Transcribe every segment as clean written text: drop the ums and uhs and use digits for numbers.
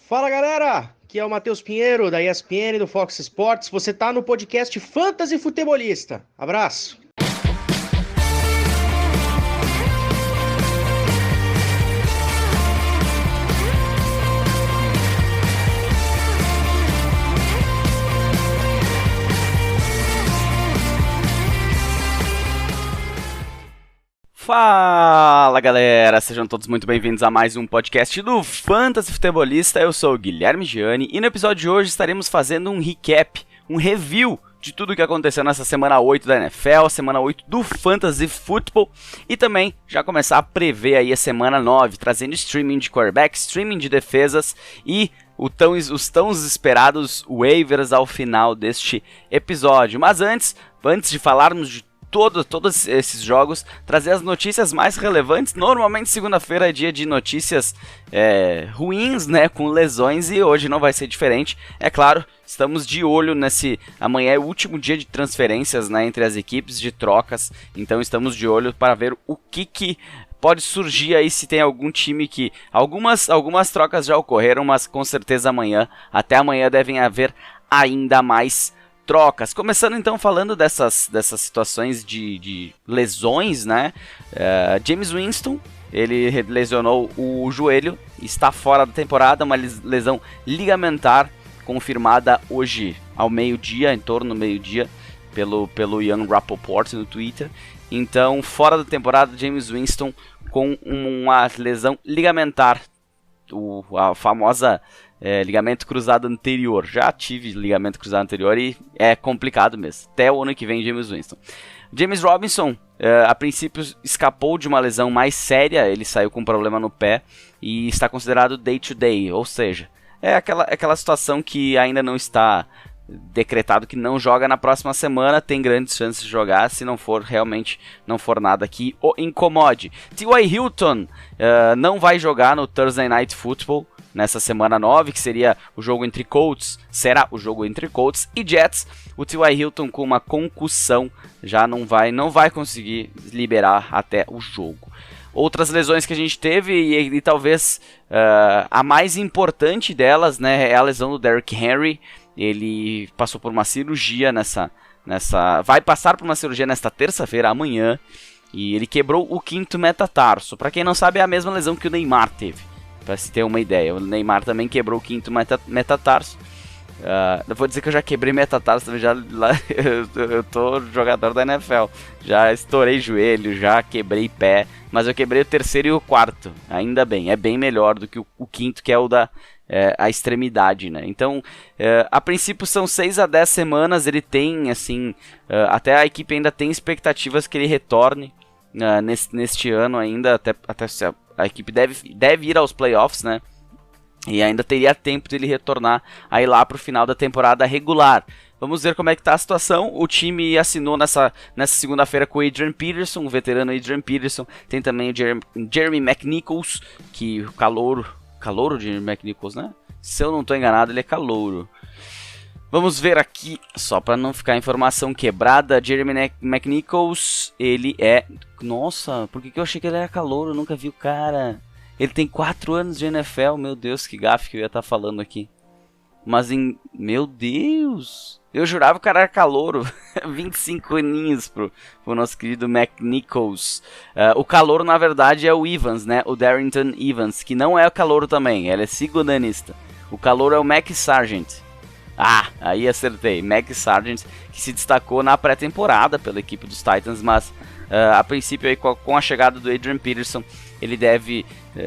Fala galera, aqui é o Matheus Pinheiro da ESPN do Fox Sports. Você tá no podcast Fantasy Futebolista. Abraço. Fala galera, sejam todos muito bem-vindos a mais um podcast do Fantasy Futebolista. Eu sou o Guilherme Gianni e no episódio de hoje estaremos fazendo um recap, um review de tudo o que aconteceu nessa semana 8 da NFL, semana 8 do Fantasy Football e também já começar a prever aí a semana 9, trazendo streaming de quarterback, streaming de defesas e os tão esperados waivers ao final deste episódio. Mas antes de falarmos de todos esses jogos, trazer as notícias mais relevantes. Normalmente segunda-feira é dia de notícias ruins, né, com lesões, e hoje não vai ser diferente. É claro, estamos de olho amanhã é o último dia de transferências, né, entre as equipes, de trocas, então estamos de olho para ver o que pode surgir aí, se tem algum time que... Algumas trocas já ocorreram, mas com certeza até amanhã devem haver ainda mais trocas. Começando então falando dessas situações de lesões, né? Jameis Winston, ele lesionou o joelho, está fora da temporada, uma lesão ligamentar confirmada hoje ao meio-dia, em torno do meio-dia, pelo Ian Rapoport no Twitter. Então, fora da temporada, Jameis Winston com uma lesão ligamentar, a famosa ligamento cruzado anterior. Já tive ligamento cruzado anterior e é complicado mesmo. Até o ano que vem, Jameis Winston. James Robinson, a princípio, escapou de uma lesão mais séria. Ele saiu com um problema no pé e está considerado day-to-day, ou seja, é aquela situação que ainda não está decretado que não joga na próxima semana, tem grandes chances de jogar, se não for nada que o incomode. T.Y. Hilton não vai jogar no Thursday Night Football nessa semana 9, que seria o jogo entre Colts, e Jets. O T.Y. Hilton com uma concussão já não vai conseguir liberar até o jogo. Outras lesões que a gente teve, e talvez a mais importante delas, né, é a lesão do Derrick Henry. Ele passou por uma cirurgia vai passar por uma cirurgia nesta terça-feira, amanhã, e ele quebrou o 5º metatarso. Para quem não sabe, é a mesma lesão que o Neymar teve, para se ter uma ideia. O Neymar também quebrou o 5º metatarso. Eu vou dizer que eu já quebrei metatarso também, eu tô jogador da NFL, já estourei joelho, já quebrei pé, mas eu quebrei o 3º e o 4º, ainda bem, é bem melhor do que o 5º, que é o a extremidade, né? Então, a princípio são 6 a 10 semanas, ele tem, assim, até a equipe ainda tem expectativas que ele retorne neste ano ainda, até a equipe deve ir aos playoffs, né? E ainda teria tempo de ele retornar aí lá para o final da temporada regular. Vamos ver como é que tá a situação. O time assinou nessa segunda-feira com o Adrian Peterson, o veterano Adrian Peterson. Tem também o Jeremy McNichols, que o calouro de McNichols, né? Se eu não estou enganado, ele é calouro. Vamos ver aqui, só para não ficar informação quebrada. Jeremy McNichols, ele é... Nossa, por que eu achei que ele era calouro? Eu nunca vi o cara. Ele tem 4 anos de NFL, meu Deus, que gafe que eu ia estar falando aqui. Mas meu Deus, eu jurava que o cara era calouro. 25 aninhos pro nosso querido McNichols. O calouro, na verdade, é o Evans, né? O Darrington Evans, que não é o calouro também, ele é segundanista. O calouro é o Mac Sargent. Aí acertei. Mac Sargent, que se destacou na pré-temporada pela equipe dos Titans, mas a princípio aí, com a chegada do Adrian Peterson, ele deve...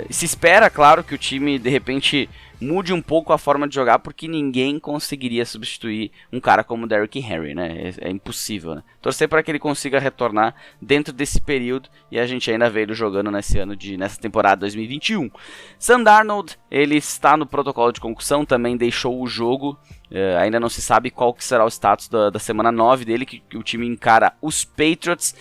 se espera, claro, que o time de repente mude um pouco a forma de jogar, porque ninguém conseguiria substituir um cara como o Derrick Henry, né? É impossível, né? Torcer para que ele consiga retornar dentro desse período, e a gente ainda vê ele jogando nessa temporada 2021. Sam Darnold, ele está no protocolo de concussão, também deixou o jogo. Ainda não se sabe qual que será o status da semana 9 dele, que o time encara os Patriots.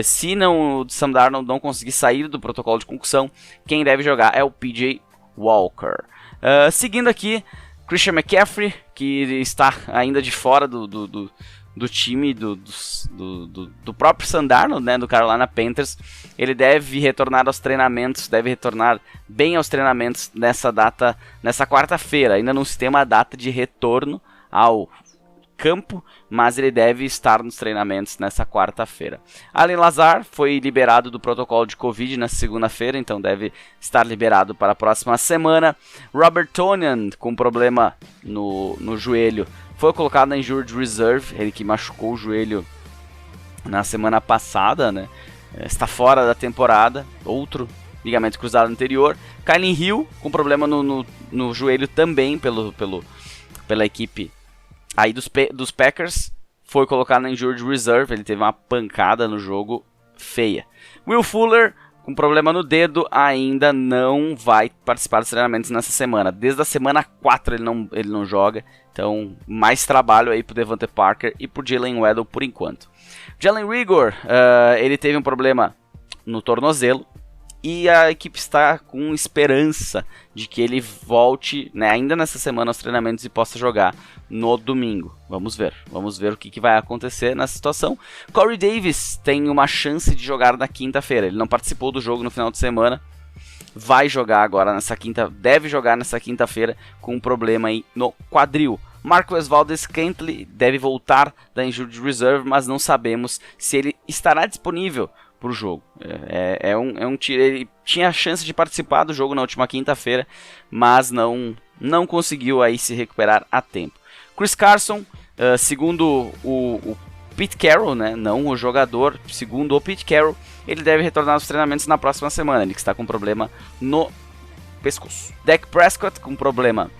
Se o Sam Darnold não conseguir sair do protocolo de concussão, quem deve jogar é o PJ Walker. Seguindo aqui, Christian McCaffrey, que está ainda de fora time do próprio Sam Darnold, né, do Carolina Panthers. Ele deve retornar aos treinamentos, deve retornar bem aos treinamentos nessa quarta-feira. Ainda não se tem uma data de retorno ao campo, mas ele deve estar nos treinamentos nessa quarta-feira. Allen Lazard foi liberado do protocolo de Covid na segunda-feira, então deve estar liberado para a próxima semana. Robert Tonyan, com problema no joelho, foi colocado na Injured Reserve, ele que machucou o joelho na semana passada, né? Está fora da temporada, outro ligamento cruzado anterior. Kylin Hill, com problema no joelho também pela equipe aí dos Packers, foi colocado na Injured Reserve, ele teve uma pancada no jogo feia. Will Fuller, com problema no dedo, ainda não vai participar dos treinamentos nessa semana. Desde a semana 4 ele não joga, então mais trabalho aí pro Devontae Parker e pro Jalen Waddle por enquanto. Jalen Reagor, ele teve um problema no tornozelo, e a equipe está com esperança de que ele volte, né, ainda nessa semana aos treinamentos e possa jogar no domingo. Vamos ver o que vai acontecer nessa situação. Corey Davis tem uma chance de jogar na quinta-feira. Ele não participou do jogo no final de semana, vai jogar agora deve jogar nessa quinta-feira com um problema aí no quadril. Marquez Valdes-Scantling deve voltar da Injured Reserve, mas não sabemos se ele estará disponível para o jogo. Ele tinha a chance de participar do jogo na última quinta-feira, mas não conseguiu aí se recuperar a tempo. Chris Carson, segundo o Pete Carroll, né, não o jogador, segundo o Pete Carroll, ele deve retornar aos treinamentos na próxima semana. Ele que está com problema no pescoço. Dak Prescott, com problema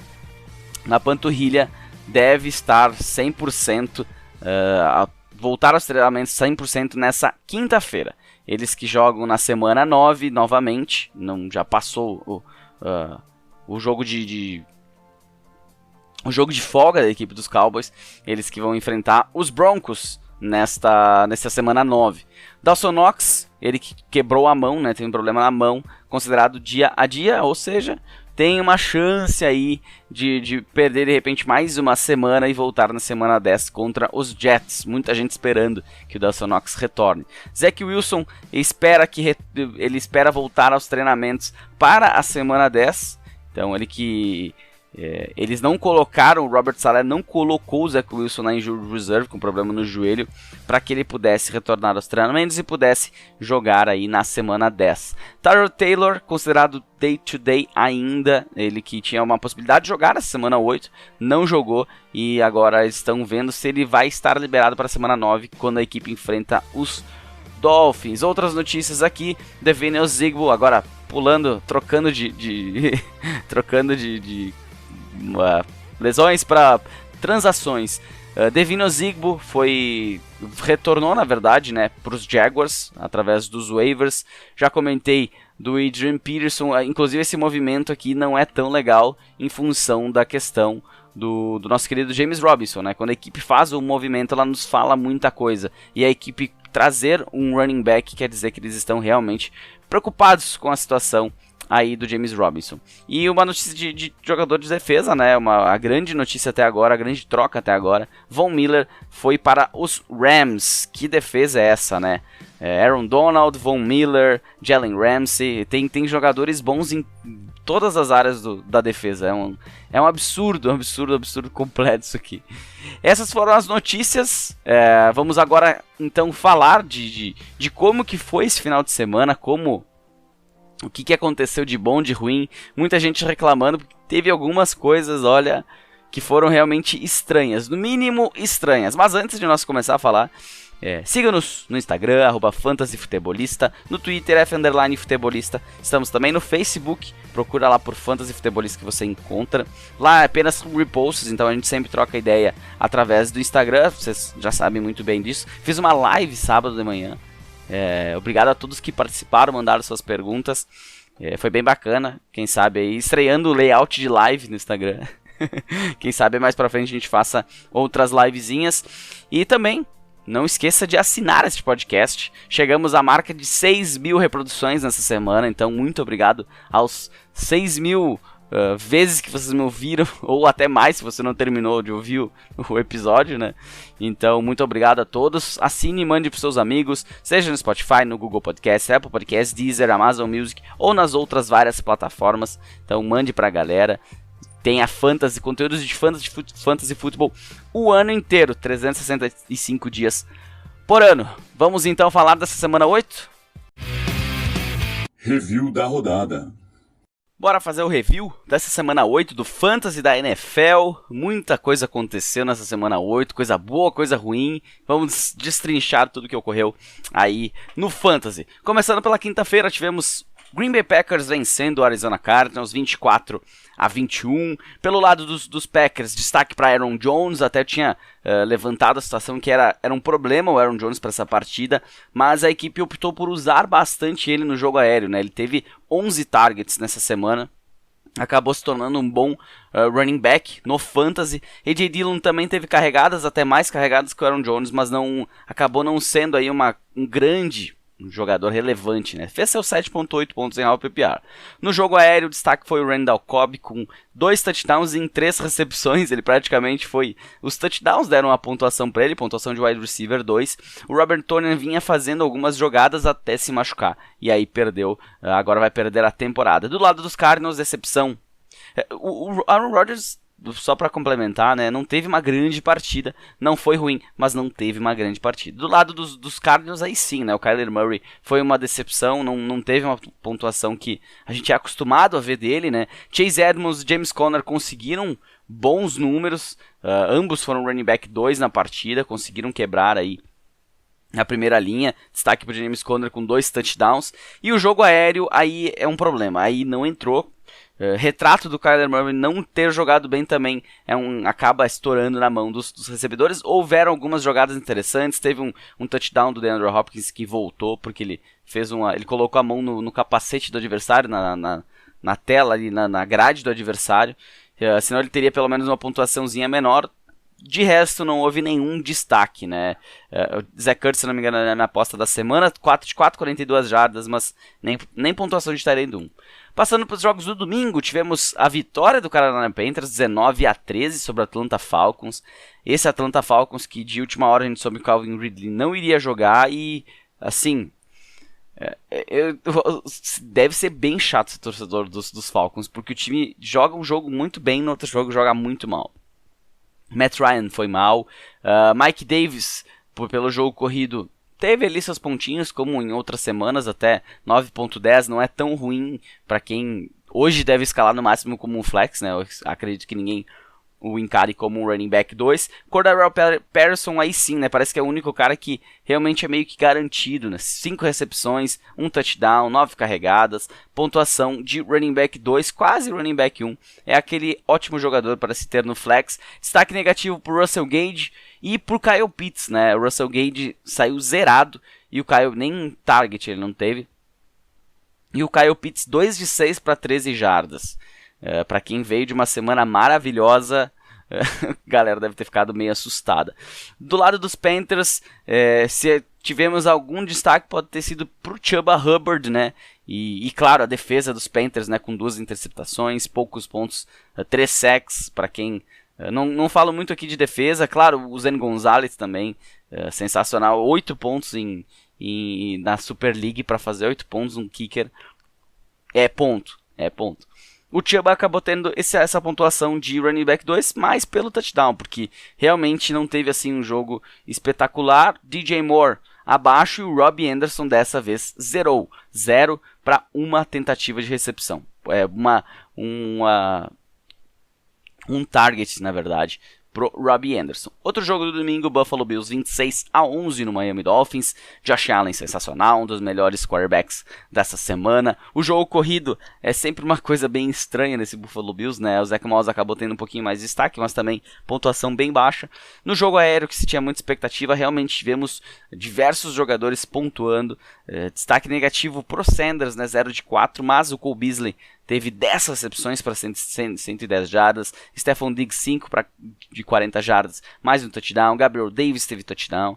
na panturrilha, deve estar 100%, voltar aos treinamentos 100% nessa quinta-feira. Eles que jogam na semana 9 novamente, já passou o jogo de folga da equipe dos Cowboys. Eles que vão enfrentar os Broncos nesta semana 9. Dawson Knox, ele que quebrou a mão, né, tem um problema na mão, considerado dia a dia, ou seja, tem uma chance aí de perder de repente mais uma semana e voltar na semana 10 contra os Jets. Muita gente esperando que o Dawson Knox retorne. Zach Wilson ele espera voltar aos treinamentos para a semana 10. Então eles não colocaram, o Robert Saleh não colocou o Zach Wilson na Injured Reserve com problema no joelho para que ele pudesse retornar aos treinamentos e pudesse jogar aí na semana 10. Tyrod Taylor, considerado day-to-day ainda, ele que tinha uma possibilidade de jogar na semana 8, não jogou e agora estão vendo se ele vai estar liberado para a semana 9 quando a equipe enfrenta os Dolphins. Outras notícias aqui, Devine Ozigbo, agora trocando de lesões para transações. Devine Ozigbo retornou, na verdade, né, para os Jaguars através dos waivers. Já comentei do Adrian Peterson, inclusive esse movimento aqui não é tão legal em função da questão do nosso querido James Robinson, né? Quando a equipe faz um movimento, ela nos fala muita coisa, e a equipe trazer um running back quer dizer que eles estão realmente preocupados com a situação aí do James Robinson. E uma notícia de jogador de defesa, né? A grande notícia até agora, a grande troca até agora. Von Miller foi para os Rams. Que defesa é essa, né? Aaron Donald, Von Miller, Jalen Ramsey. Tem jogadores bons em todas as áreas da defesa. É um absurdo completo isso aqui. Essas foram as notícias. Vamos agora então falar de como que foi esse final de semana, o que aconteceu de bom, de ruim. Muita gente reclamando, porque teve algumas coisas, olha, que foram realmente estranhas. No mínimo, estranhas. Mas antes de nós começar a falar, siga-nos no Instagram, @fantasyfutebolista, no Twitter, @futebolista. Estamos também no Facebook, procura lá por Fantasy Futebolista que você encontra. Lá é apenas reposts, então a gente sempre troca ideia através do Instagram, vocês já sabem muito bem disso. Fiz uma live sábado de manhã. Obrigado a todos que participaram, mandaram suas perguntas. Foi bem bacana. Quem sabe aí, estreando o layout de live no Instagram. Quem sabe mais pra frente a gente faça outras livezinhas. E também, não esqueça de assinar este podcast. Chegamos à marca de 6.000 reproduções nessa semana. Então, muito obrigado aos 6.000 vezes que vocês me ouviram, ou até mais se você não terminou de ouvir o episódio, né? Então, muito obrigado a todos. Assine e mande para seus amigos, seja no Spotify, no Google Podcast, Apple Podcast, Deezer, Amazon Music ou nas outras várias plataformas. Então, mande para a galera. Tem a Fantasy, conteúdos de Fantasy Football o ano inteiro, 365 dias por ano. Vamos então falar dessa semana 8? Review da rodada. Bora fazer o review dessa semana 8 do Fantasy da NFL. Muita coisa aconteceu nessa semana 8, coisa boa, coisa ruim. Vamos destrinchar tudo que ocorreu aí no Fantasy. Começando pela quinta-feira, tivemos Green Bay Packers vencendo o Arizona Cardinals 24-21. Pelo lado dos Packers, destaque para Aaron Jones. Até tinha levantado a situação que era um problema o Aaron Jones para essa partida, mas a equipe optou por usar bastante ele no jogo aéreo, né? Ele teve 11 targets nessa semana. Acabou se tornando um bom running back no Fantasy. A.J. Dillon também teve carregadas, até mais carregadas que o Aaron Jones, mas acabou não sendo aí um grande jogador relevante, né? Fez seus 7.8 pontos em half PPR. No jogo aéreo, o destaque foi o Randall Cobb com 2 touchdowns em 3 recepções. Ele praticamente foi... Os touchdowns deram a pontuação para ele, pontuação de wide receiver 2. O Robert Tonyan vinha fazendo algumas jogadas até se machucar. E aí perdeu, agora vai perder a temporada. Do lado dos Cardinals, decepção. O Aaron Rodgers, só para complementar, né, não teve uma grande partida, não foi ruim, mas não teve uma grande partida. Do lado dos Cardinals, aí sim, né, o Kyler Murray foi uma decepção, não teve uma pontuação que a gente é acostumado a ver dele, né. Chase Edmonds e James Conner conseguiram bons números, ambos foram running back 2 na partida, conseguiram quebrar aí a primeira linha, destaque para James Conner com 2 touchdowns, e o jogo aéreo aí é um problema, aí não entrou. Retrato do Kyler Murray não ter jogado bem também acaba estourando na mão dos recebedores. Houveram algumas jogadas interessantes, teve um touchdown do DeAndre Hopkins que voltou porque ele ele colocou a mão no capacete do adversário, na tela ali, na grade do adversário, senão ele teria pelo menos uma pontuaçãozinha menor. De resto, não houve nenhum destaque, né? O Zach Ertz, se não me engano, na aposta da semana, 42 jardas, mas nem pontuação de tight end 1. Passando para os jogos do domingo, tivemos a vitória do Carolina Panthers, 19-13 sobre o Atlanta Falcons. Esse Atlanta Falcons que de última hora a gente soube que o Calvin Ridley não iria jogar e, assim... deve ser bem chato ser torcedor dos Falcons, porque o time joga um jogo muito bem, no outro jogo joga muito mal. Matt Ryan foi mal, Mike Davis, pelo jogo corrido, teve ali seus pontinhos, como em outras semanas, até 9.10, não é tão ruim para quem hoje deve escalar no máximo como um flex, né? Eu acredito que ninguém o encare como um running back 2. Cordarrelle Patterson aí sim, né? Parece que é o único cara que realmente é meio que garantido, né? 5 recepções, 1 touchdown, 9 carregadas, pontuação de running back 2, quase running back 1. É aquele ótimo jogador para se ter no flex. Destaque negativo para o Russell Gage e para o Kyle Pitts, né? O Russell Gage saiu zerado e o Kyle nem target ele não teve. E o Kyle Pitts 2 de 6 para 13 jardas. Para quem veio de uma semana maravilhosa, a galera deve ter ficado meio assustada. Do lado dos Panthers, se tivemos algum destaque, pode ter sido pro Chuba Hubbard, né? E claro, a defesa dos Panthers, né? Com 2 interceptações, poucos pontos, 3 sacks, para quem... Não falo muito aqui de defesa, claro, o Zen Gonzalez também, sensacional, 8 pontos na Super League para fazer 8 pontos, um kicker, é ponto. O Chuba acabou tendo essa pontuação de running back 2, mais pelo touchdown, porque realmente não teve assim um jogo espetacular. DJ Moore abaixo e o Robbie Anderson dessa vez zerou. 0 para uma tentativa de recepção. Um target, na verdade, pro Robbie Anderson. Outro jogo do domingo, Buffalo Bills 26-11 no Miami Dolphins. Josh Allen sensacional, um dos melhores quarterbacks dessa semana. O jogo corrido é sempre uma coisa bem estranha nesse Buffalo Bills, né? O Zach Moss acabou tendo um pouquinho mais de destaque, mas também pontuação bem baixa. No jogo aéreo, que se tinha muita expectativa, realmente tivemos diversos jogadores pontuando. Destaque negativo pro Sanders, né? 0 de 4, mas o Cole Beasley teve 10 recepções para 110 jardas. Stephon Diggs 5 de 40 jardas, mais um touchdown. Gabriel Davis teve touchdown.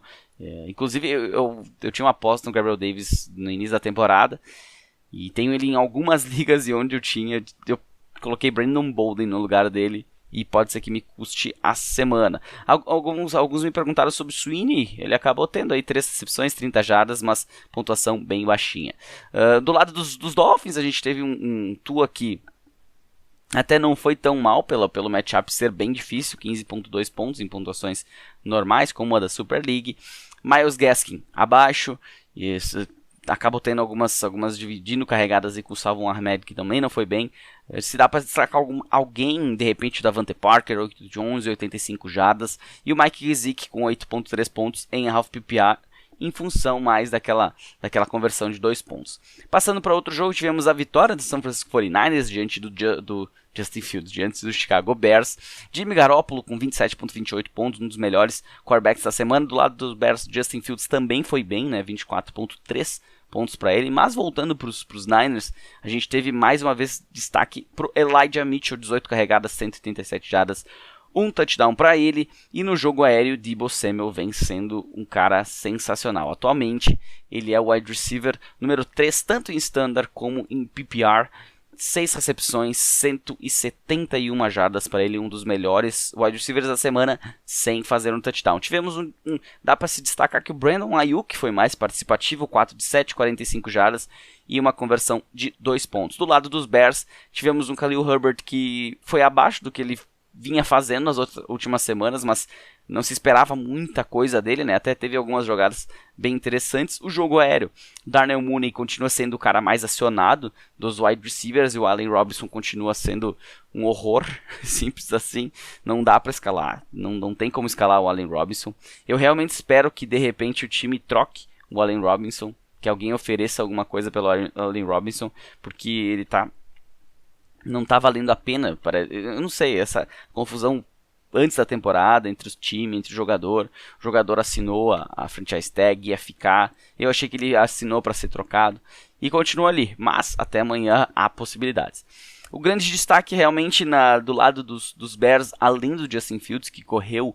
Inclusive, eu tinha uma aposta no Gabriel Davis no início da temporada. E tenho ele em algumas ligas e onde eu coloquei Brandon Bolden no lugar dele e pode ser que me custe a semana. Alguns me perguntaram sobre o Sweeney, ele acabou tendo aí 3 recepções, 30 jardas, mas pontuação bem baixinha. Do lado dos Dolphins, a gente teve um Tua que até não foi tão mal pelo matchup ser bem difícil, 15.2 pontos em pontuações normais, como a da Super League. Miles Gaskin abaixo, e acabou tendo algumas dividindo carregadas e com o Salvon Ahmed, que também não foi bem. Se dá para destacar alguém, de repente o Davante Parker, 8 de 11, 85 jardas, e o Mike Gesicki com 8.3 pontos em half PPR, em função mais daquela conversão de 2 pontos. Passando para outro jogo, tivemos a vitória do San Francisco 49ers diante do Justin Fields, diante do Chicago Bears. Jimmy Garoppolo com 27.28 pontos, um dos melhores quarterbacks da semana. Do lado dos Bears, Justin Fields também foi bem, né? 24.3 pontos para ele. Mas voltando para os Niners, a gente teve mais uma vez destaque para o Elijah Mitchell, 18 carregadas, 187 jardas, um touchdown para ele. E no jogo aéreo, Deebo Samuel vem sendo um cara sensacional. Atualmente, ele é o wide receiver número 3, tanto em standard como em PPR. 6 recepções, 171 jardas para ele, um dos melhores wide receivers da semana, sem fazer um touchdown. Tivemos dá para se destacar que o Brandon Ayuk foi mais participativo, 4 de 7, 45 jardas e uma conversão de 2 pontos. Do lado dos Bears, tivemos um Khalil Herbert que foi abaixo do que ele vinha fazendo nas últimas semanas, mas não se esperava muita coisa dele, né? Até teve algumas jogadas bem interessantes. O jogo aéreo, Darnell Mooney continua sendo o cara mais acionado dos wide receivers e o Allen Robinson continua sendo um horror, simples assim. Não dá para escalar, não tem como escalar o Allen Robinson. Eu realmente espero que de repente o time troque o Allen Robinson, que alguém ofereça alguma coisa pelo Allen Robinson, porque ele não tá valendo a pena. Eu não sei, essa confusão antes da temporada, entre os times, entre o jogador assinou a franchise tag, ia ficar, eu achei que ele assinou para ser trocado, e continua ali, mas até amanhã há possibilidades. O grande destaque realmente do lado dos Bears, além do Justin Fields, que correu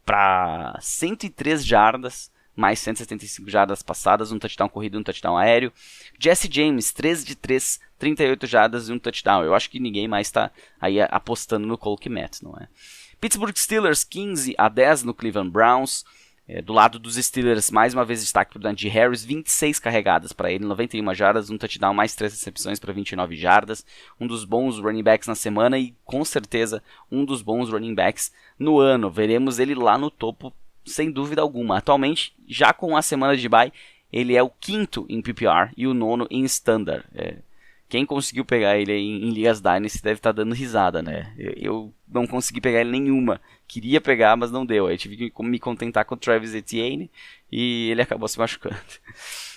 para 103 jardas, mais 175 jardas passadas, um touchdown corrido e um touchdown aéreo. Jesse James, 3 de 3, 38 jardas e um touchdown. Eu acho que ninguém mais está aí apostando no Cole Kmet, não é? Pittsburgh Steelers 15 a 10 no Cleveland Browns. Do lado dos Steelers, mais uma vez destaque para o Najee Harris, 26 carregadas para ele, 91 jardas, um touchdown, mais 3 recepções para 29 jardas. Um dos bons running backs na semana e com certeza um dos bons running backs no ano. Veremos ele lá no topo, sem dúvida alguma. Atualmente, já com a semana de bye, ele é o 5º em PPR e o 9º em Standard. Quem conseguiu pegar ele em Ligas Dynasty deve estar dando risada, né? Eu não consegui pegar ele nenhuma. Queria pegar, mas não deu. Aí tive que me contentar com o Travis Etienne e ele acabou se machucando.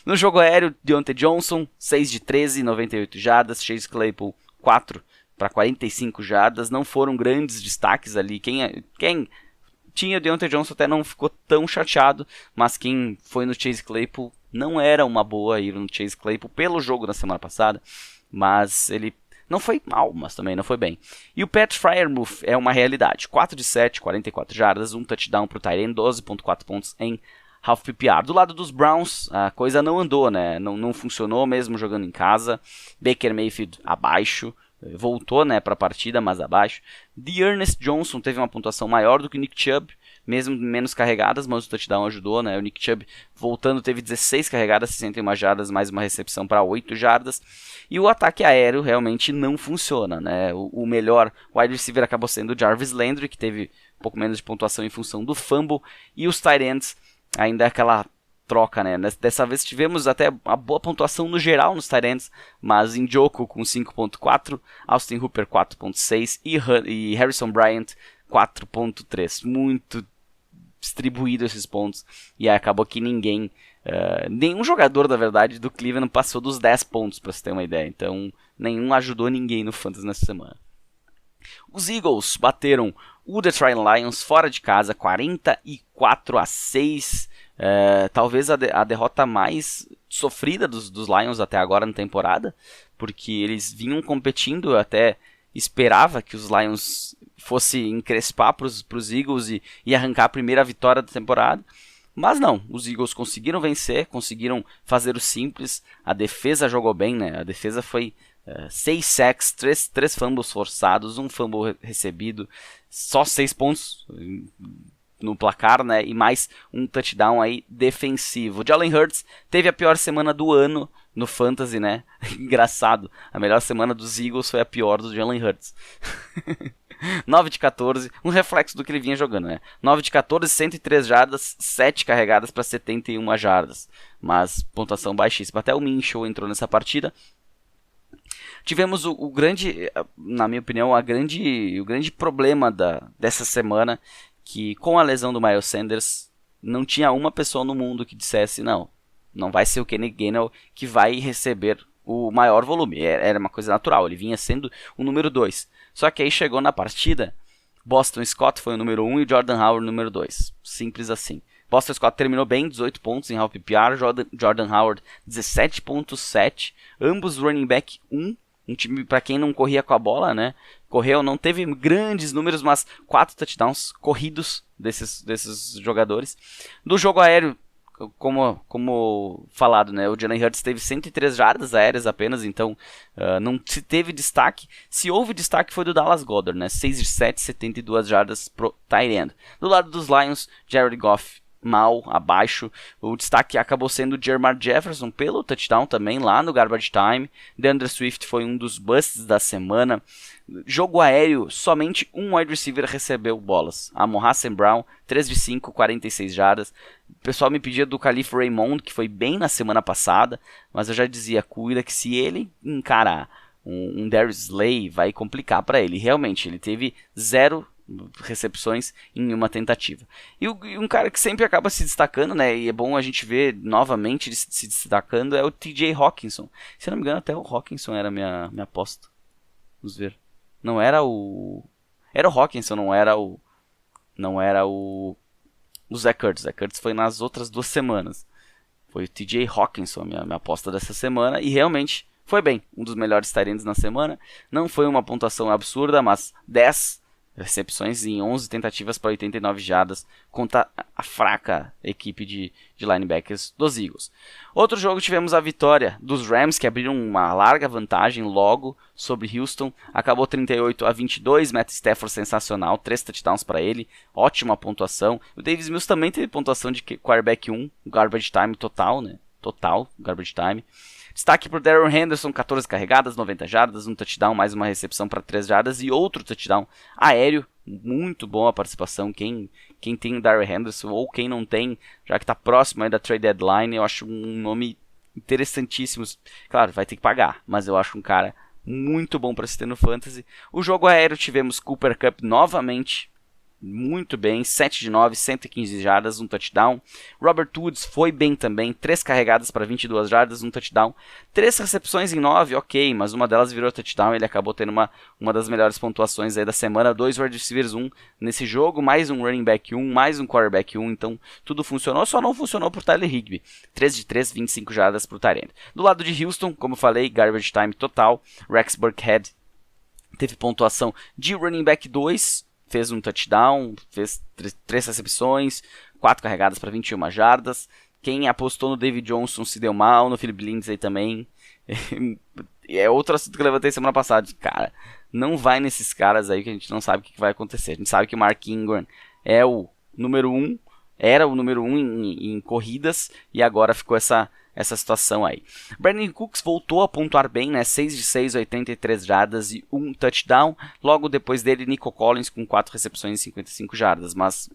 No jogo aéreo, Deontay Johnson, 6 de 13, 98 jardas. Chase Claypool, 4 para 45 jardas. Não foram grandes destaques ali. Quem tinha o Deontay Johnson até não ficou tão chateado, mas quem foi no Chase Claypool não era uma boa ir no Chase Claypool pelo jogo da semana passada. Mas ele não foi mal, mas também não foi bem. E o Pat Freiermuth é uma realidade. 4 de 7, 44 jardas, um touchdown para o Tyrion, 12.4 pontos em half PPR. Do lado dos Browns, a coisa não andou, né? Não funcionou mesmo jogando em casa. Baker Mayfield abaixo. Voltou, né, para a partida, mas abaixo. D'Ernest Johnson teve uma pontuação maior do que o Nick Chubb, mesmo menos carregadas, mas o touchdown ajudou, né? O Nick Chubb voltando teve 16 carregadas, 61 jardas, mais uma recepção para 8 jardas. E o ataque aéreo realmente não funciona, né? O melhor wide receiver acabou sendo o Jarvis Landry, que teve um pouco menos de pontuação em função do fumble. E os tight ends, ainda aquela troca, né? Dessa vez tivemos até uma boa pontuação no geral nos tight ends, mas Njoku com 5.4, Austin Hooper 4.6 e Harrison Bryant 4.3. Muito distribuído esses pontos, e aí acabou que nenhum jogador, na verdade, do Cleveland passou dos 10 pontos, para você ter uma ideia. Então, nenhum ajudou ninguém no Fantasy nessa semana. Os Eagles bateram o Detroit Lions fora de casa, 44 a 6. Talvez a derrota mais sofrida dos Lions até agora na temporada, porque eles vinham competindo, até esperava que os Lions fossem encrespar para os Eagles e arrancar a primeira vitória da temporada. Mas não, os Eagles conseguiram vencer, conseguiram fazer o simples, a defesa jogou bem, né? A defesa foi 6 sacks, 3 fumbles forçados, um fumble recebido, só 6 pontos no placar, né? E mais um touchdown aí defensivo. O Jalen Hurts teve a pior semana do ano no Fantasy, né? Engraçado, a melhor semana dos Eagles foi a pior do Jalen Hurts. 9 de 14, um reflexo do que ele vinha jogando, né? 9 de 14, 103 jardas, 7 carregadas para 71 jardas, mas pontuação baixíssima. Até o Minshew entrou nessa partida. Tivemos o grande, na minha opinião, o grande problema dessa semana, que com a lesão do Miles Sanders, não tinha uma pessoa no mundo que dissesse, não vai ser o Kenny Gainwell que vai receber o maior volume. Era uma coisa natural, ele vinha sendo o número 2. Só que aí chegou na partida, Boston Scott foi o número 1 e o Jordan Howard o número 2. Simples assim. Boston Scott terminou bem, 18 pontos em half PPR, Jordan Howard 17.7, ambos running back 1. Um time para quem não corria com a bola, né? Correu, não teve grandes números, mas 4 touchdowns corridos desses jogadores. Do jogo aéreo, como falado, né? O Jalen Hurts teve 103 jardas aéreas apenas, então não se teve destaque. Se houve destaque foi do Dallas Goedert, né? 6 de 7, 72 jardas pro tight end. Do lado dos Lions, Jared Goff mal, abaixo. O destaque acabou sendo o Jermar Jefferson pelo touchdown também lá no garbage time. DeAndre Swift foi um dos busts da semana. Jogo aéreo, somente um wide receiver recebeu bolas. Amon-Ra St. Brown, 3 de 5, 46 jardas. O pessoal me pedia do Khalif Raymond, que foi bem na semana passada, mas eu já dizia, cuida que se ele encarar um Darius Slay, vai complicar para ele. Realmente, ele teve 0 recepções em uma tentativa. E um cara que sempre acaba se destacando, né, e é bom a gente ver novamente ele se destacando, é o TJ Hawkinson. Se eu não me engano, até o Hawkinson era minha aposta. Vamos ver. Não era o... Era o Hawkinson, não era o Zach Ertz. Zach Ertz foi nas outras 2 semanas. Foi o TJ Hawkinson a minha aposta dessa semana, e realmente foi bem. Um dos melhores tight ends na semana. Não foi uma pontuação absurda, mas 10 recepções em 11 tentativas para 89 jardas contra a fraca equipe de linebackers dos Eagles. Outro jogo, tivemos a vitória dos Rams, que abriram uma larga vantagem logo sobre Houston. Acabou 38-22, Matt Stafford sensacional, 3 touchdowns para ele, ótima pontuação. O Davis Mills também teve pontuação de quarterback 1, garbage time total, né? Total, garbage time. Destaque para o Darrell Henderson, 14 carregadas, 90 jardas, um touchdown, mais uma recepção para 3 jardas e outro touchdown aéreo. Muito boa a participação. Quem tem o Darrell Henderson ou quem não tem, já que está próximo aí da trade deadline, eu acho um nome interessantíssimo. Claro, vai ter que pagar, mas eu acho um cara muito bom para se ter no Fantasy. O jogo aéreo, tivemos Cooper Kupp novamente, muito bem, 7 de 9, 115 jardas, um touchdown. Robert Woods foi bem também, 3 carregadas para 22 jardas, um touchdown. 3 recepções em 9, ok, mas uma delas virou touchdown, ele acabou tendo uma das melhores pontuações aí da semana. 2 wide receivers 1 nesse jogo, mais um running back 1, mais um quarterback 1, então tudo funcionou, só não funcionou por Tyler Higbee. 3 de 3, 25 jardas para o tight end. Do lado de Houston, como falei, garbage time total. Rex Burkhead teve pontuação de running back 2, fez um touchdown, fez 3 recepções, 4 carregadas para 21 jardas. Quem apostou no David Johnson se deu mal, no Philip Lindsay também. É outro assunto que eu levantei semana passada. Cara, não vai nesses caras aí que a gente não sabe o que vai acontecer. A gente sabe que o Mark Ingram é o número 1, era o número 1 em corridas, e agora ficou essa situação aí. Brandon Cooks voltou a pontuar bem, né? 6 de 6, 83 jardas e um touchdown. Logo depois dele, Nico Collins com 4 recepções e 55 jardas, mas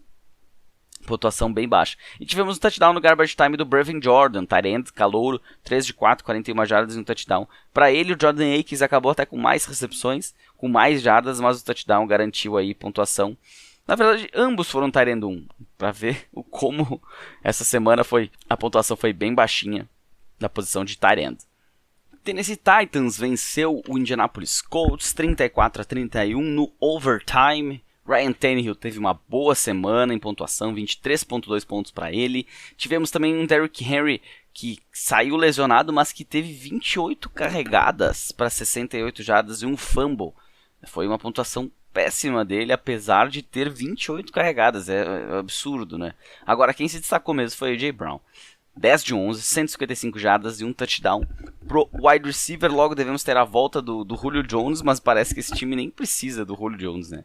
pontuação bem baixa. E tivemos um touchdown no garbage time do Brevin Jordan, tight end, calouro, 3 de 4, 41 jardas e um touchdown. Para ele, o Jordan Akins acabou até com mais recepções, com mais jardas, mas o touchdown garantiu aí pontuação. Na verdade, ambos foram tight end 1, para ver como essa semana a pontuação foi bem baixinha na posição de tight end. Tennessee Titans venceu o Indianapolis Colts 34-31 no overtime. Ryan Tannehill teve uma boa semana em pontuação, 23.2 pontos para ele. Tivemos também um Derrick Henry que saiu lesionado, mas que teve 28 carregadas para 68 jardas e um fumble. Foi uma pontuação péssima dele, apesar de ter 28 carregadas. É absurdo, né? Agora, quem se destacou mesmo foi o AJ Brown. 10 de 11, 155 jardas e um touchdown. Pro wide receiver, logo devemos ter a volta do Julio Jones, mas parece que esse time nem precisa do Julio Jones, né?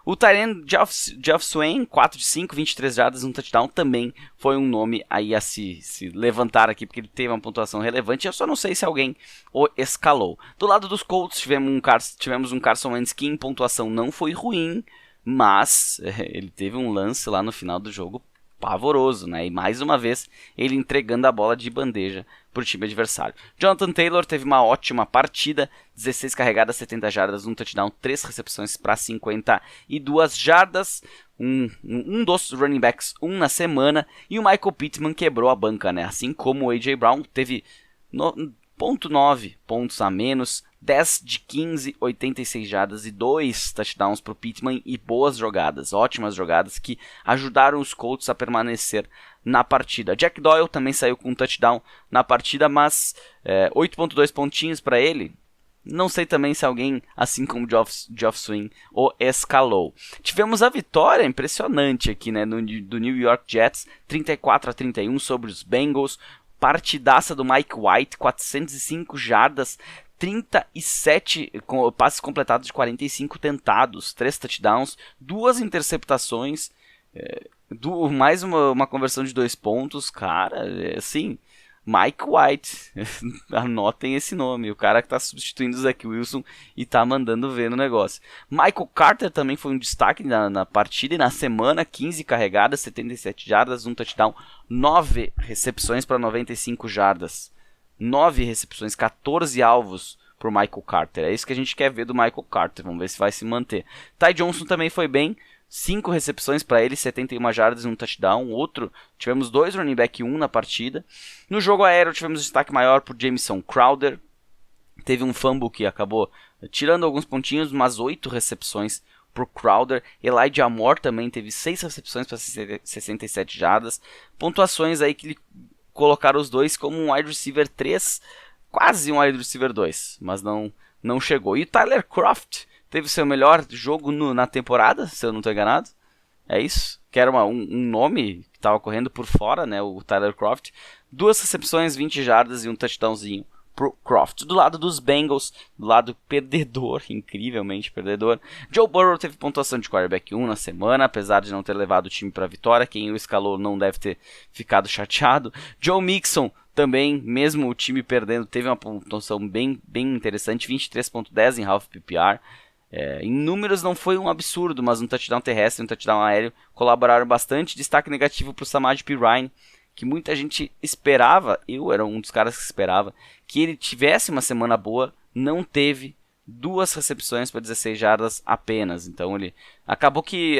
O tight end Geoff Swain, 4 de 5, 23 jardas, um touchdown, também foi um nome aí a se levantar aqui, porque ele teve uma pontuação relevante. Eu só não sei se alguém o escalou. Do lado dos Colts, tivemos um Carson Wentz que em pontuação não foi ruim, mas ele teve um lance lá no final do jogo pavoroso, né? E mais uma vez ele entregando a bola de bandeja para o time adversário. Jonathan Taylor teve uma ótima partida, 16 carregadas, 70 jardas, um touchdown, 3 recepções para 52 jardas. Um dos running backs, na semana, e o Michael Pittman quebrou a banca, né? Assim como o A.J. Brown teve 0,9 pontos a menos, 10 de 15, 86 jardas e 2 touchdowns para o Pittman e boas jogadas, ótimas jogadas que ajudaram os Colts a permanecer na partida. Jack Doyle também saiu com um touchdown na partida, mas 8,2 pontinhos para ele. Não sei também se alguém, assim como Geoff Swain, o escalou. Tivemos a vitória impressionante aqui, né, do New York Jets, 34-31 sobre os Bengals. Partidaça do Mike White, 405 jardas, 37 passes completados de 45 tentados, 3 touchdowns, 2 interceptações, mais uma conversão de 2 pontos. Cara, assim, Mike White, anotem esse nome, o cara que está substituindo o Zach Wilson e está mandando ver no negócio. Michael Carter também foi um destaque na partida e na semana, 15 carregadas, 77 jardas, um touchdown, 9 recepções para 95 jardas. 9 recepções, 14 alvos para o Michael Carter. É isso que a gente quer ver do Michael Carter. Vamos ver se vai se manter. Ty Johnson também foi bem. 5 recepções para ele, 71 jardas e um touchdown. Tivemos 2 running back 1 na partida. No jogo aéreo tivemos destaque maior por Jamison Crowder. Teve um fumble que acabou tirando alguns pontinhos, mas 8 recepções para o Crowder. Elijah Moore também teve 6 recepções para 67 jardas. Pontuações aí que colocaram os dois como um wide receiver 3, quase um wide receiver 2, mas não chegou. E o Tyler Kroft teve seu melhor jogo na temporada, se eu não estou enganado. É isso? Que era um nome que estava correndo por fora, né? O Tyler Kroft. 2 recepções, 20 jardas e um touchdownzinho pro Kroft. Do lado dos Bengals, do lado perdedor, incrivelmente perdedor, Joe Burrow teve pontuação de quarterback 1 na semana, apesar de não ter levado o time para a vitória. Quem o escalou não deve ter ficado chateado. Joe Mixon também, mesmo o time perdendo, teve uma pontuação bem interessante, 23.10 em half PPR. Em números não foi um absurdo, mas um touchdown terrestre e um touchdown aéreo colaboraram bastante. Destaque negativo para o Samaje Perine, que muita gente esperava, eu era um dos caras que esperava, que ele tivesse uma semana boa, não teve, 2 recepções para 16 jardas apenas. Então ele acabou que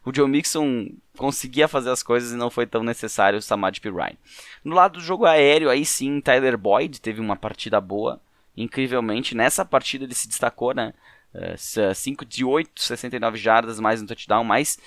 o Joe Mixon conseguia fazer as coisas e não foi tão necessário o Samaje Perine. No lado do jogo aéreo, aí sim, Tyler Boyd teve uma partida boa, incrivelmente. Nessa partida ele se destacou, né? 5 de 8, 69 jardas, mais um touchdown, mais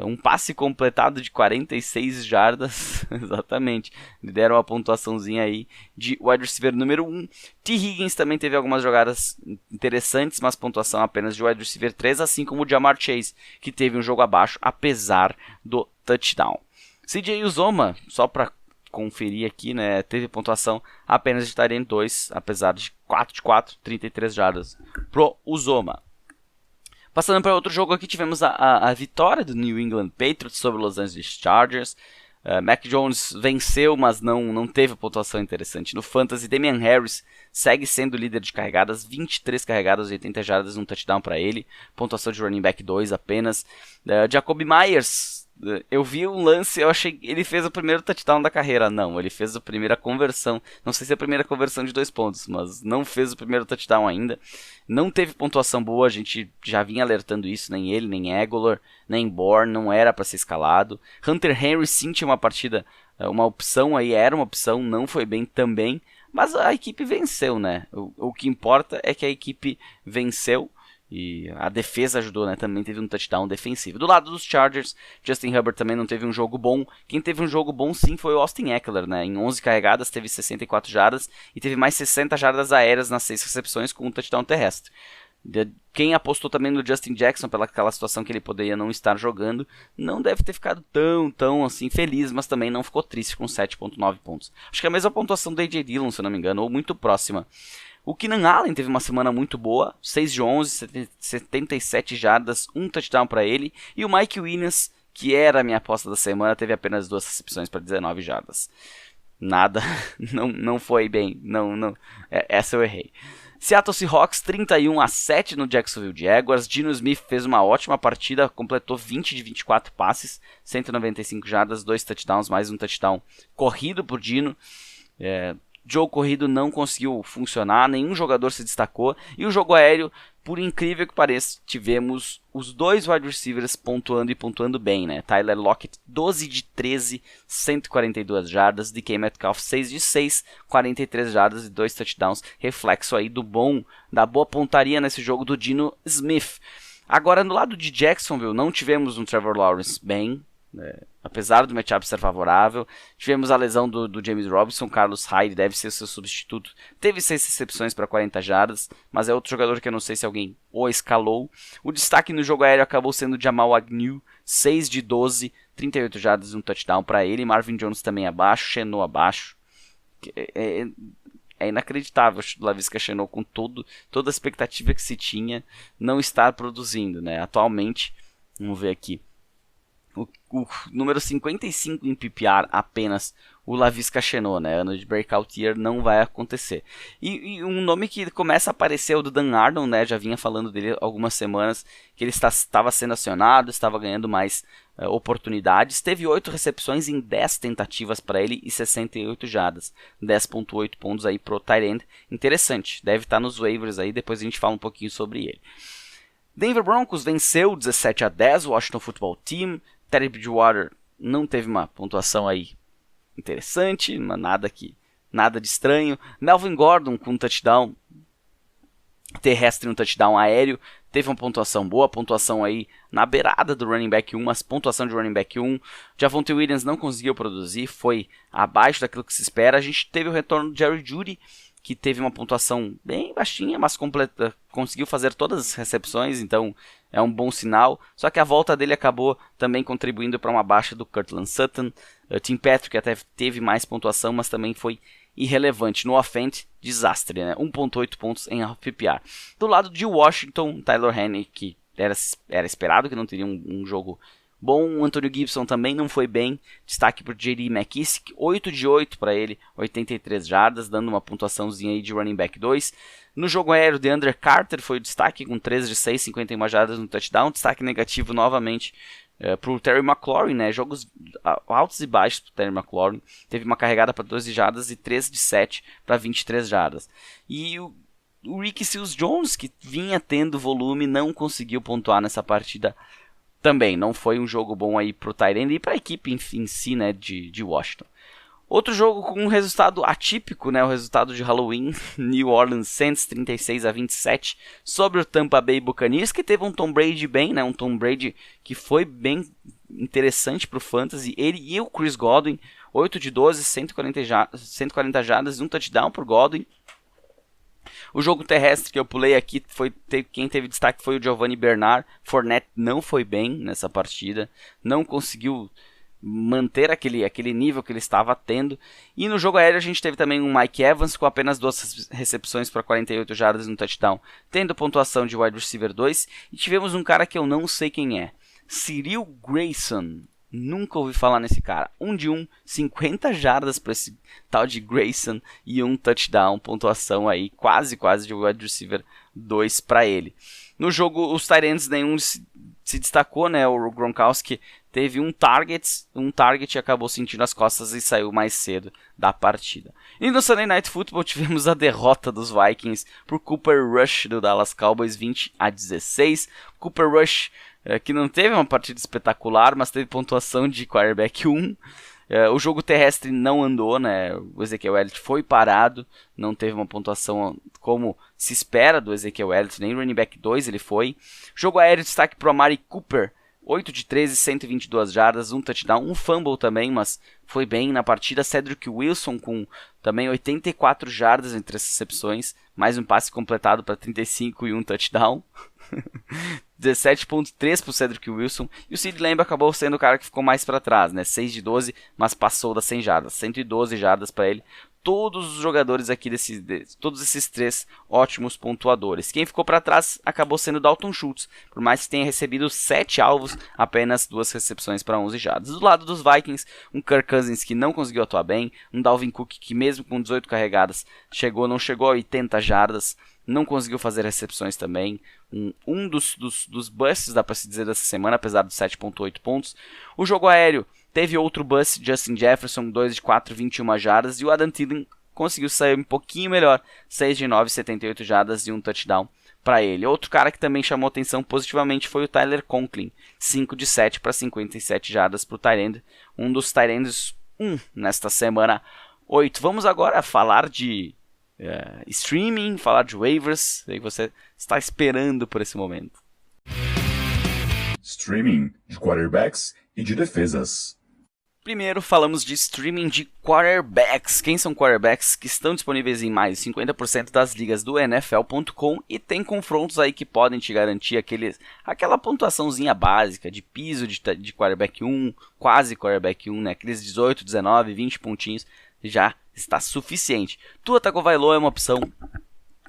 um passe completado de 46 jardas, exatamente, lhe deram uma pontuaçãozinha aí de wide receiver número 1. T. Higgins também teve algumas jogadas interessantes, mas pontuação apenas de wide receiver 3, assim como o Ja'Marr Chase, que teve um jogo abaixo, apesar do touchdown. CJ Uzomah, só para conferir aqui, né, teve pontuação apenas de tight end 2, apesar de 4 de 4, 33 jardas pro Uzomah. Passando para outro jogo aqui, tivemos a vitória do New England Patriots sobre os Los Angeles Chargers. Mac Jones venceu, mas não teve pontuação interessante. No Fantasy, Damian Harris segue sendo líder de carregadas, 23 carregadas, 80 jardas, um touchdown para ele. Pontuação de running back 2 apenas. Jacoby Myers, eu vi um lance, eu achei que ele fez o primeiro touchdown da carreira. Não, ele fez a primeira conversão. Não sei se é a primeira conversão de 2 pontos, mas não fez o primeiro touchdown ainda. Não teve pontuação boa, a gente já vinha alertando isso. Nem ele, nem Aguilar, nem Bourne, não era para ser escalado. Hunter Henry sim tinha uma partida, uma opção aí, era uma opção, não foi bem também. Mas a equipe venceu, né? O que importa é que a equipe venceu. E a defesa ajudou, né? Também teve um touchdown defensivo. Do lado dos Chargers, Justin Herbert também não teve um jogo bom. Quem teve um jogo bom sim foi o Austin Ekeler, né? Em 11 carregadas teve 64 jardas e teve mais 60 jardas aéreas nas 6 recepções com um touchdown terrestre. Quem apostou também no Justin Jackson pela aquela situação que ele poderia não estar jogando, não deve ter ficado tão assim feliz, mas também não ficou triste com 7.9 pontos. Acho que é a mesma pontuação do A.J. Dillon, se não me engano, ou muito próxima. O Keenan Allen teve uma semana muito boa, 6 de 11, 77 jardas, 1 touchdown para ele. E o Mike Williams, que era a minha aposta da semana, teve apenas 2 recepções para 19 jardas. Nada, não foi bem, essa eu errei. Seattle Seahawks 31-7 no Jacksonville Jaguars. Geno Smith fez uma ótima partida, completou 20 de 24 passes, 195 jardas, 2 touchdowns, mais um touchdown corrido por Geno. Jogo corrido não conseguiu funcionar, nenhum jogador se destacou. E o jogo aéreo, por incrível que pareça, tivemos os 2 wide receivers pontuando e pontuando bem, né? Tyler Lockett, 12 de 13, 142 jardas. DK Metcalf, 6 de 6, 43 jardas e 2 touchdowns. Reflexo aí da boa pontaria nesse jogo do Geno Smith. Agora, no lado de Jacksonville, não tivemos um Trevor Lawrence bem, apesar do matchup ser favorável. Tivemos a lesão do James Robinson. Carlos Hyde deve ser seu substituto. Teve 6 recepções para 40 jardas, mas é outro jogador que eu não sei se alguém o escalou. O destaque no jogo aéreo acabou sendo Jamal Agnew, 6 de 12, 38 jardas e um touchdown para ele. Marvin Jones também abaixo, Shenault abaixo. É inacreditável o Laviska Shenault, com toda a expectativa que se tinha, não estar produzindo, né? Atualmente, vamos ver aqui, o número 55 em PPR apenas, o Laviska Shenault, né? Ano de breakout year não vai acontecer. E um nome que começa a aparecer é o do Dan Arnold, né? Já vinha falando dele há algumas semanas, que ele estava sendo acionado, estava ganhando mais oportunidades. Teve 8 recepções em 10 tentativas para ele e 68 jardas. 10.8 pontos aí pro tight end. Interessante, deve estar nos waivers aí, depois a gente fala um pouquinho sobre ele. Denver Broncos venceu 17-10 o Washington Football Team. Teddy Bridgewater não teve uma pontuação aí interessante, nada de estranho. Melvin Gordon com um touchdown terrestre e um touchdown aéreo, teve uma pontuação boa, pontuação aí na beirada do running back 1, mas pontuação de running back 1. Javonte Williams não conseguiu produzir, foi abaixo daquilo que se espera. A gente teve o retorno do Jerry Jeudy, que teve uma pontuação bem baixinha, mas completa, conseguiu fazer todas as recepções, então é um bom sinal. Só que a volta dele acabou também contribuindo para uma baixa do Courtland Sutton. Tim Patrick até teve mais pontuação, mas também foi irrelevante. No offense, desastre, né? 1.8 pontos em PPR. Do lado de Washington, Tyler Henry, que era esperado que não teria um jogo bom. O Antonio Gibson também não foi bem. Destaque para o J.D. McKissick, 8 de 8 para ele, 83 jardas, dando uma pontuaçãozinha aí de running back 2. No jogo aéreo, DeAndre Carter foi o destaque, com 13 de 6, 51 jardas no touchdown. Destaque negativo novamente para o Terry McLaurin, né? Jogos altos e baixos para o Terry McLaurin. Teve uma carregada para 12 jardas e 3 de 7 para 23 jardas. E o Ricky Seals-Jones, que vinha tendo volume, não conseguiu pontuar nessa partida também. Não foi um jogo bom aí para o tight end e para a equipe em si, né, de Washington. Outro jogo com um resultado atípico, né, o resultado de Halloween, New Orleans Saints 36-27 sobre o Tampa Bay Buccaneers, que teve um Tom Brady bem, né, um Tom Brady que foi bem interessante para o Fantasy. Ele e o Chris Godwin, 8 de 12, 140 jardas e um touchdown por Godwin. O jogo terrestre que eu pulei aqui, quem teve destaque foi o Giovanni Bernard. Fournette não foi bem nessa partida, não conseguiu manter aquele nível que ele estava tendo. E no jogo aéreo a gente teve também um Mike Evans com apenas 2 recepções para 48 jardas no touchdown, tendo pontuação de wide receiver 2. E tivemos um cara que eu não sei quem é, Cyril Grayson. Nunca ouvi falar nesse cara. 1 de 1, 50 jardas para esse tal de Grayson e um touchdown, pontuação aí quase de wide receiver 2 para ele. No jogo, os tight ends nenhum se destacou, né? O Gronkowski teve um target e acabou sentindo as costas e saiu mais cedo da partida. E no Sunday Night Football tivemos a derrota dos Vikings por Cooper Rush do Dallas Cowboys, 20-16. Cooper Rush, que não teve uma partida espetacular, mas teve pontuação de quarterback 1. O jogo terrestre não andou, né? O Ezekiel Elliott foi parado, não teve uma pontuação como se espera do Ezekiel Elliott, nem running back 2 ele foi. Jogo aéreo, destaque para o Amari Cooper, 8 de 13, 122 jardas, um touchdown, um fumble também, mas foi bem na partida. Cedric Wilson com também 84 jardas entre as recepções, mais um passe completado para 35 e um touchdown. 17.3 pro Cedric Wilson. E o CeeDee Lamb acabou sendo o cara que ficou mais para trás, né? 6 de 12, mas passou das 100 jardas. 112 jardas para ele. Todos os jogadores aqui, todos esses 3 ótimos pontuadores. Quem ficou para trás acabou sendo Dalton Schultz. Por mais que tenha recebido 7 alvos, apenas 2 recepções para 11 jardas. Do lado dos Vikings, um Kirk Cousins que não conseguiu atuar bem. Um Dalvin Cook que mesmo com 18 carregadas, não chegou a 80 jardas. Não conseguiu fazer recepções também. Um dos busts, dá para se dizer, dessa semana, apesar dos 7.8 pontos. O jogo aéreo teve outro bust, Justin Jefferson, 2 de 4, 21 jardas. E o Adam Thielen conseguiu sair um pouquinho melhor, 6 de 9, 78 jardas e um touchdown para ele. Outro cara que também chamou atenção positivamente foi o Tyler Conklin, 5 de 7 para 57 jardas para o tight end. Um dos tight ends nesta semana 8. Vamos agora falar de streaming, falar de waivers, aí você está esperando por esse momento. Streaming de quarterbacks e de defesas. Primeiro falamos de streaming de quarterbacks. Quem são quarterbacks que estão disponíveis em mais de 50% das ligas do NFL.com e tem confrontos aí que podem te garantir aquela pontuaçãozinha básica de piso de quarterback 1, quase quarterback 1, né? Aqueles 18, 19, 20 pontinhos já está suficiente. Tua Tagovailoa é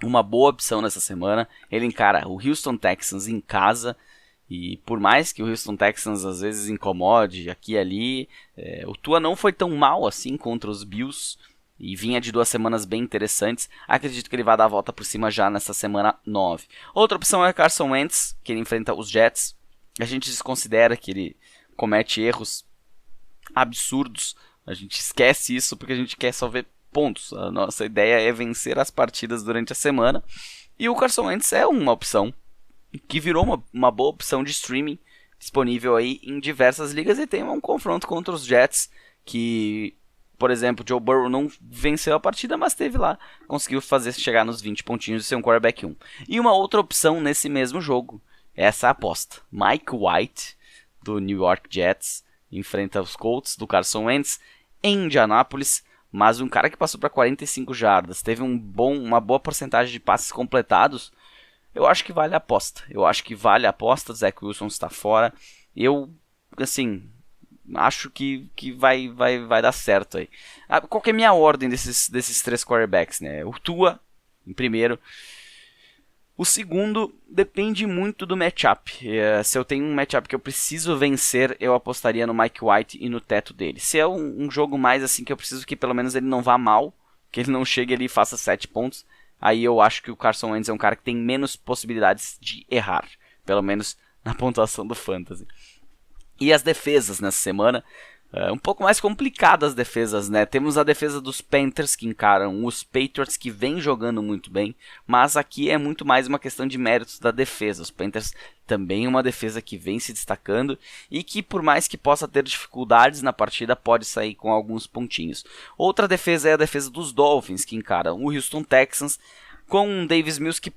uma boa opção nessa semana. Ele encara o Houston Texans em casa. E por mais que o Houston Texans às vezes incomode aqui e ali, o Tua não foi tão mal assim contra os Bills. E vinha de 2 semanas bem interessantes. Acredito que ele vai dar a volta por cima já nessa semana 9. Outra opção é Carson Wentz, que ele enfrenta os Jets. A gente desconsidera que ele comete erros absurdos. A gente esquece isso porque a gente quer só ver pontos. A nossa ideia é vencer as partidas durante a semana. E o Carson Wentz é uma opção que virou uma boa opção de streaming disponível aí em diversas ligas. E tem um confronto contra os Jets que, por exemplo, Joe Burrow não venceu a partida, mas teve lá, conseguiu chegar nos 20 pontinhos e ser um quarterback 1. E uma outra opção nesse mesmo jogo é essa aposta. Mike White, do New York Jets, enfrenta os Colts do Carson Wentz em Indianápolis, mas um cara que passou para 45 jardas, teve uma boa porcentagem de passes completados. Eu acho que vale a aposta. Zach Wilson está fora. Eu, assim, acho que vai dar certo aí. Qual que é a minha ordem desses 3 quarterbacks, né? O Tua em primeiro. O segundo depende muito do matchup. Se eu tenho um matchup que eu preciso vencer, eu apostaria no Mike White e no teto dele. Se é um jogo mais assim que eu preciso que pelo menos ele não vá mal, que ele não chegue ali e faça 7 pontos, aí eu acho que o Carson Wentz é um cara que tem menos possibilidades de errar, pelo menos na pontuação do Fantasy. E as defesas nessa semana, um pouco mais complicadas as defesas, né? Temos a defesa dos Panthers que encaram os Patriots, que vem jogando muito bem, mas aqui é muito mais uma questão de méritos da defesa. Os Panthers também é uma defesa que vem se destacando e que, por mais que possa ter dificuldades na partida, pode sair com alguns pontinhos. Outra defesa é a defesa dos Dolphins, que encaram o Houston Texans, com um Davis Mills que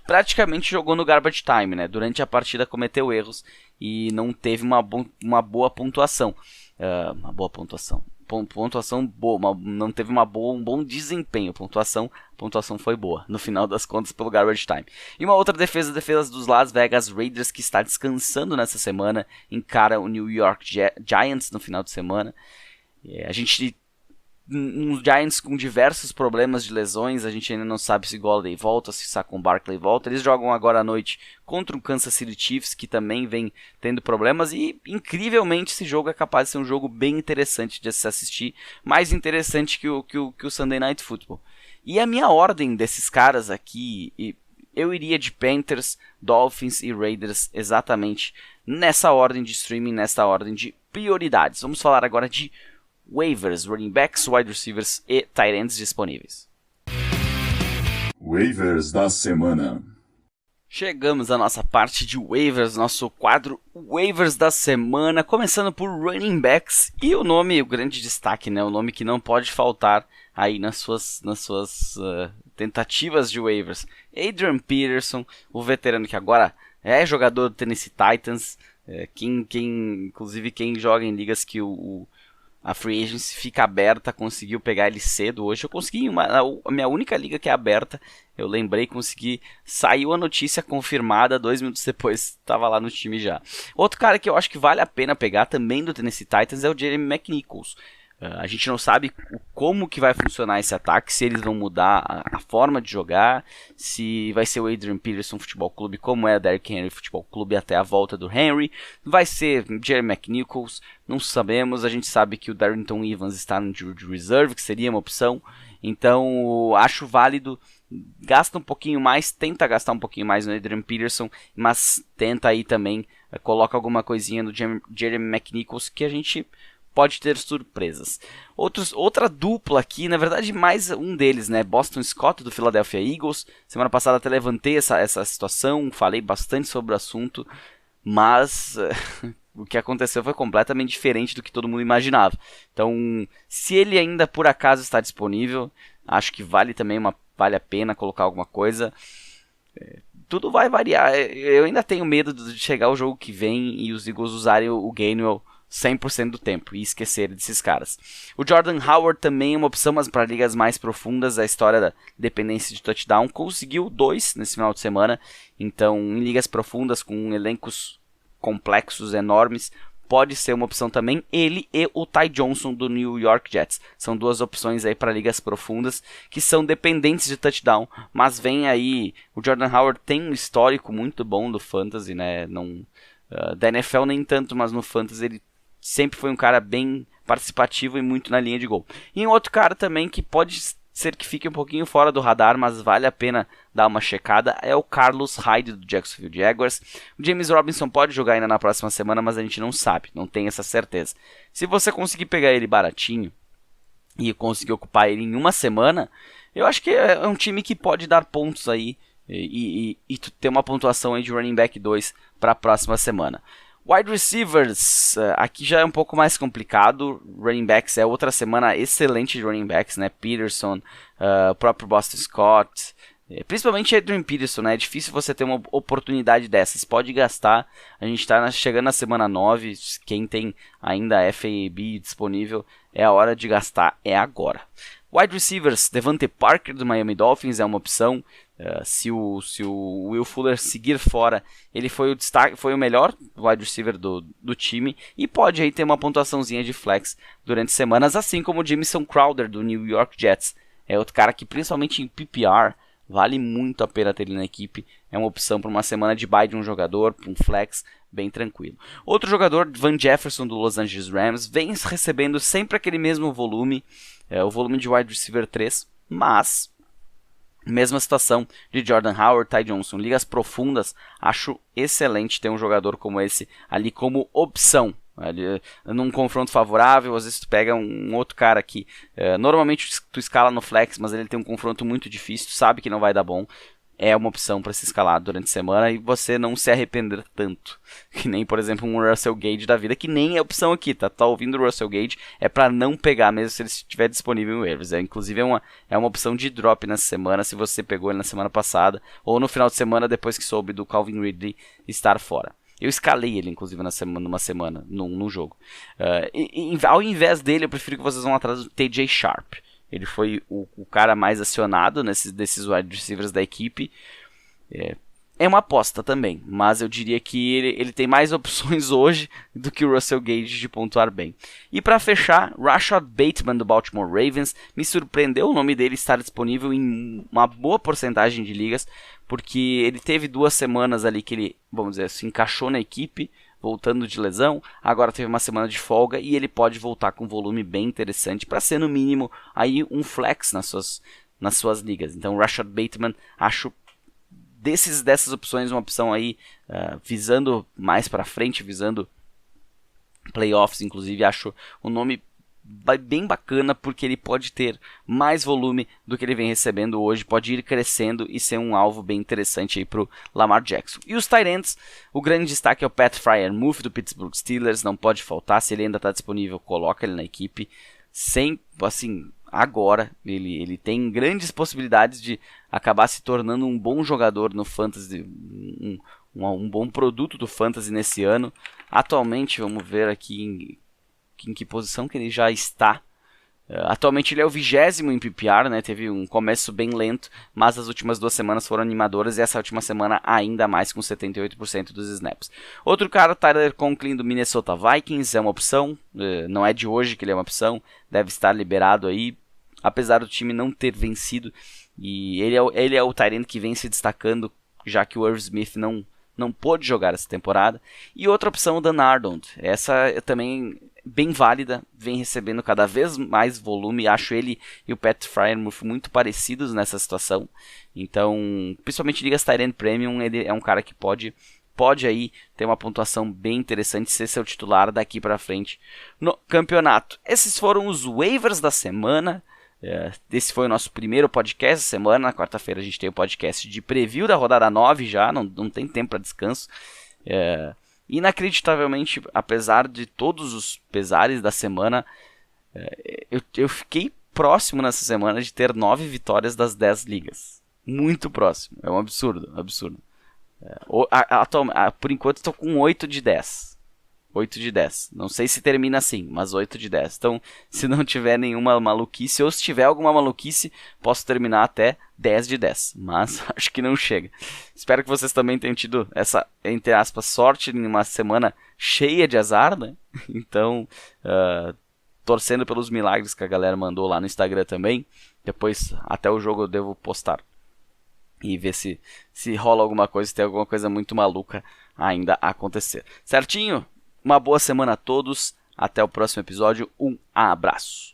praticamente jogou no garbage time, né? Durante a partida cometeu erros e não teve uma boa pontuação. Pontuação boa, não teve um bom desempenho. A pontuação foi boa, no final das contas, pelo garbage time. E uma outra defesa dos Las Vegas Raiders, que está descansando nessa semana, encara o New York Giants no final de semana. A gente uns Giants com diversos problemas de lesões, a gente ainda não sabe se Golladay volta, se Saquon Barkley volta. Eles jogam agora à noite contra o Kansas City Chiefs, que também vem tendo problemas, e incrivelmente esse jogo é capaz de ser um jogo bem interessante de se assistir, mais interessante que o Sunday Night Football. E a minha ordem desses caras aqui, eu iria de Panthers, Dolphins e Raiders exatamente nessa ordem de streaming, nessa ordem de prioridades. Vamos falar agora de waivers, running backs, wide receivers e tight ends disponíveis. Waivers da semana. Chegamos à nossa parte de waivers, nosso quadro waivers da semana, começando por running backs e o grande destaque, né? O nome que não pode faltar aí nas suas tentativas de waivers. Adrian Peterson, o veterano que agora é jogador do Tennessee Titans, inclusive quem joga em ligas que A free agency fica aberta, conseguiu pegar ele cedo hoje. Eu consegui, a minha única liga que é aberta, eu lembrei, consegui, saiu a notícia confirmada, 2 minutos depois estava lá no time já. Outro cara que eu acho que vale a pena pegar também do Tennessee Titans é o Jeremy McNichols. A gente não sabe como que vai funcionar esse ataque, se eles vão mudar a forma de jogar, se vai ser o Adrian Peterson Futebol Clube como é o Derrick Henry Futebol Clube até a volta do Henry, vai ser Jeremy McNichols, não sabemos. A gente sabe que o Darrington Evans está no injured reserve, que seria uma opção, então acho válido, gasta um pouquinho mais, tenta gastar um pouquinho mais no Adrian Peterson, mas tenta aí também, coloca alguma coisinha no Jeremy McNichols que a gente pode ter surpresas. Outra dupla aqui, na verdade mais um deles, né? Boston Scott do Philadelphia Eagles. Semana passada até levantei essa situação, falei bastante sobre o assunto, mas o que aconteceu foi completamente diferente do que todo mundo imaginava. Então, se ele ainda por acaso está disponível, acho que vale a pena colocar alguma coisa. Tudo vai variar. Eu ainda tenho medo de chegar o jogo que vem e os Eagles usarem o Gainwell 100% do tempo e esquecer desses caras. O Jordan Howard também é uma opção, mas para ligas mais profundas, a história da dependência de touchdown, conseguiu 2 nesse final de semana, então em ligas profundas com elencos complexos, enormes, pode ser uma opção também. Ele e o Ty Johnson do New York Jets são 2 opções aí para ligas profundas que são dependentes de touchdown, mas vem aí, o Jordan Howard tem um histórico muito bom do fantasy, né? Não, da NFL nem tanto, mas no fantasy ele sempre foi um cara bem participativo e muito na linha de gol. E um outro cara também que pode ser que fique um pouquinho fora do radar, mas vale a pena dar uma checada, é o Carlos Hyde do Jacksonville Jaguars. O James Robinson pode jogar ainda na próxima semana, mas a gente não sabe, não tem essa certeza. Se você conseguir pegar ele baratinho e conseguir ocupar ele em uma semana, eu acho que é um time que pode dar pontos aí e ter uma pontuação aí de running back 2 para a próxima semana. Wide receivers, aqui já é um pouco mais complicado. Running backs é outra semana excelente de running backs, né? Peterson, o próprio Boston Scott, principalmente Adrian Peterson, né? É difícil você ter uma oportunidade dessas. Pode gastar, a gente está chegando na semana 9, quem tem ainda FAB disponível, é a hora de gastar, é agora. Wide receivers, Devante Parker do Miami Dolphins é uma opção. Se o Will Fuller seguir fora, ele foi o destaque, foi o melhor wide receiver do time e pode aí ter uma pontuaçãozinha de flex durante semanas, assim como o Jamison Crowder do New York Jets. É outro cara que principalmente em PPR vale muito a pena ter ele na equipe. É uma opção para uma semana de bye de um jogador, para um flex bem tranquilo. Outro jogador, Van Jefferson do Los Angeles Rams, vem recebendo sempre aquele mesmo volume, o volume de wide receiver 3, mas mesma situação de Jordan Howard, Ty Johnson. Ligas profundas, acho excelente ter um jogador como esse ali como opção. Num confronto favorável, às vezes tu pega um outro cara que normalmente tu escala no flex, mas ele tem um confronto muito difícil, tu sabe que não vai dar bom. É uma opção para se escalar durante a semana e você não se arrepender tanto. Que nem, por exemplo, um Russell Gage da vida, que nem é opção aqui, tá? Tá ouvindo o Russell Gage, é para não pegar, mesmo se ele estiver disponível em waivers. Inclusive é uma opção de drop nessa semana, se você pegou ele na semana passada, ou no final de semana depois que soube do Calvin Ridley estar fora. Eu escalei ele, inclusive, numa semana, num jogo. Ao invés dele, eu prefiro que vocês vão atrás do TJ Sharp. Ele foi o cara mais acionado desses wide receivers da equipe. É uma aposta também, mas eu diria que ele tem mais opções hoje do que o Russell Gage de pontuar bem. E para fechar, Rashad Bateman do Baltimore Ravens. Me surpreendeu o nome dele estar disponível em uma boa porcentagem de ligas, porque ele teve 2 semanas ali que ele, vamos dizer, se encaixou na equipe, voltando de lesão, agora teve uma semana de folga e ele pode voltar com um volume bem interessante para ser no mínimo aí um flex nas suas ligas. Então Rashad Bateman, acho dessas opções uma opção aí visando mais para frente, visando playoffs, inclusive acho o nome bem bacana porque ele pode ter mais volume do que ele vem recebendo hoje, pode ir crescendo e ser um alvo bem interessante aí pro Lamar Jackson. E os tight ends, o grande destaque é o Pat Freiermuth do Pittsburgh Steelers, não pode faltar, se ele ainda está disponível, coloca ele na equipe, agora ele tem grandes possibilidades de acabar se tornando um bom jogador no fantasy, um bom produto do fantasy nesse ano. Atualmente, vamos ver aqui em que posição que ele já está. Atualmente ele é o 20º em PPR, né? Teve um começo bem lento, mas as últimas 2 semanas foram animadoras e essa última semana ainda mais com 78% dos snaps. Outro cara, Tyler Conklin do Minnesota Vikings, é uma opção, não é de hoje que ele é uma opção, deve estar liberado aí, apesar do time não ter vencido, e ele é o tight end que vem se destacando, já que o Irv Smith não pôde jogar essa temporada. E outra opção, o Dan Arnold, essa é também bem válida, vem recebendo cada vez mais volume, acho ele e o Pat Freiermuth muito parecidos nessa situação, então, principalmente ligas tight end premium, ele é um cara que pode aí ter uma pontuação bem interessante, ser seu titular daqui para frente no campeonato. Esses foram os waivers da semana. Esse foi o nosso primeiro podcast da semana. Na quarta-feira a gente tem o podcast de preview da rodada 9 já, não tem tempo para descanso. Inacreditavelmente, apesar de todos os pesares da semana, eu fiquei próximo nessa semana de ter 9 vitórias das 10 ligas. Muito próximo, é um absurdo. Por enquanto estou com 8 de 10. 8 de 10. Não sei se termina assim, mas 8 de 10. Então, se não tiver nenhuma maluquice, ou se tiver alguma maluquice, posso terminar até 10 de 10. Mas acho que não chega. Espero que vocês também tenham tido essa, entre aspas, sorte em uma semana cheia de azar, né? Então, torcendo pelos milagres que a galera mandou lá no Instagram também. Depois, até o jogo eu devo postar. E ver se rola alguma coisa, se tem alguma coisa muito maluca ainda a acontecer. Certinho? Uma boa semana a todos. Até o próximo episódio. Um abraço.